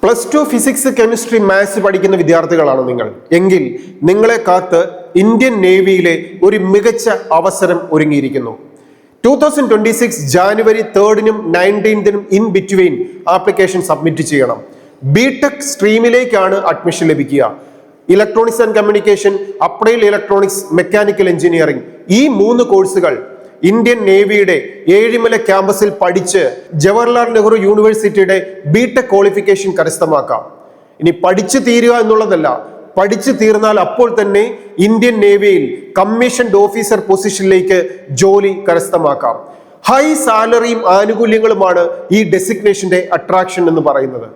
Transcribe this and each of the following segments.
+2 physics chemistry maths പഠിക്കുന്ന വിദ്യാർത്ഥികളാണ് നിങ്ങൾ എങ്കിൽ നിങ്ങളെ കാത്ത് ഇന്ത്യൻ നേവിയിലെ ഒരു മികച്ച അവസരം ഒരുങ്ങിയിരിക്കുന്നു. 2026 ജാനുവരി 3-നും 19-നും ഇൻ ബിറ്റ്വീൻ ആപ്ലിക്കേഷൻ സബ്മിറ്റ് ചെയ്യണം. ബിടെക് സ്ട്രീമിലേക്കാണ് അഡ്മിഷൻ ലഭിക്കുക. Electronics and communication, applied electronics, mechanical engineering, ഈ 3 കോഴ്സുകൾ ഇന്ത്യൻ നേവിയുടെ ഏഴിമല ക്യാമ്പസിൽ പഠിച്ച് ജവഹർലാൽ നെഹ്റു യൂണിവേഴ്സിറ്റിയുടെ ബിടെക് ക്വാളിഫിക്കേഷൻ കരസ്ഥമാക്കാം. ഇനി പഠിച്ചു തീരുക എന്നുള്ളതല്ല, പഠിച്ചു തീർന്നാൽ അപ്പോൾ തന്നെ ഇന്ത്യൻ നേവിയിൽ കമ്മീഷൻഡ് ഓഫീസർ പൊസിഷനിലേക്ക് ജോലി കരസ്ഥമാക്കാം. ഹൈ സാലറിയും ആനുകൂല്യങ്ങളുമാണ് ഈ ഡെസിഗ്നേഷന്റെ അട്രാക്ഷൻ എന്ന് പറയുന്നത്.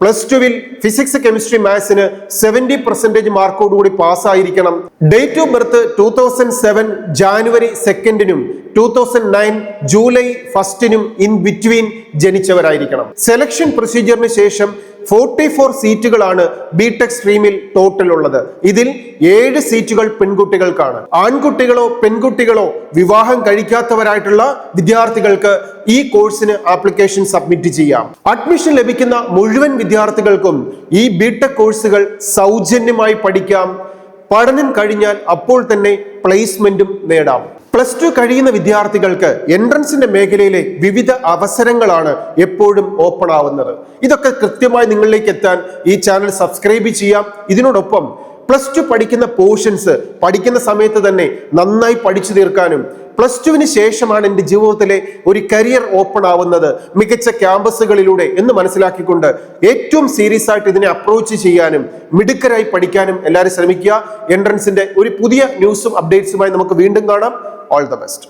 +2-വിൽ ഫിസിക്സ് കെമിസ്ട്രി മാത്സിന് 70% മാർക്കോടുകൂടി പാസ്സായിരിക്കണം. ഡേറ്റ് ഓഫ് ബർത്ത് 2007 ജാനുവരി 2-നും 2009 ജൂലൈ 1-നും ഇൻ ബിറ്റ്വീൻ ജനിച്ചവരായിരിക്കണം. സെലക്ഷൻ പ്രൊസീജിയറിന് ശേഷം 44 സീറ്റുകളാണ് ബിടെക് സ്ട്രീമിൽ ടോട്ടൽ ഉള്ളത്. ഇതിൽ 7 സീറ്റുകൾ പെൺകുട്ടികൾക്കാണ്. ആൺകുട്ടികളോ പെൺകുട്ടികളോ വിവാഹം കഴിക്കാത്തവരായിട്ടുള്ള വിദ്യാർത്ഥികൾക്ക് ഈ കോഴ്സിന് ആപ്ലിക്കേഷൻ സബ്മിറ്റ് ചെയ്യാം. അഡ്മിഷൻ ലഭിക്കുന്ന മുഴുവൻ വിദ്യാർത്ഥികൾക്കും ഈ ബിടെക് കോഴ്സുകൾ സൗജന്യമായി പഠിക്കാം. പഠനം കഴിഞ്ഞാൽ അപ്പോൾ തന്നെ പ്ലേസ്മെന്റും നേടാം. +2 കഴിയുന്ന വിദ്യാർത്ഥികൾക്ക് എൻട്രൻസിന്റെ മേഖലയിലെ വിവിധ അവസരങ്ങളാണ് എപ്പോഴും ഓപ്പൺ ആവുന്നത്. ഇതൊക്കെ കൃത്യമായി നിങ്ങളിലേക്ക് എത്താൻ ഈ ചാനൽ സബ്സ്ക്രൈബ് ചെയ്യാം. ഇതിനോടൊപ്പം +2 പഠിക്കുന്ന പോർഷൻസ് പഠിക്കുന്ന സമയത്ത് തന്നെ നന്നായി പഠിച്ചു തീർക്കാനും +2-ന് ശേഷമാണ് എൻ്റെ ജീവിതത്തിലെ ഒരു കരിയർ ഓപ്പൺ ആവുന്നത് മികച്ച ക്യാമ്പസുകളിലൂടെ എന്ന് മനസ്സിലാക്കിക്കൊണ്ട് ഏറ്റവും സീരിയസ് ആയിട്ട് ഇതിനെ അപ്രോച്ച് ചെയ്യാനും മിടുക്കരായി പഠിക്കാനും എല്ലാവരും ശ്രമിക്കുക. എൻട്രൻസിന്റെ ഒരു പുതിയ ന്യൂസും അപ്ഡേറ്റ്സുമായി നമുക്ക് വീണ്ടും കാണാം. All the best.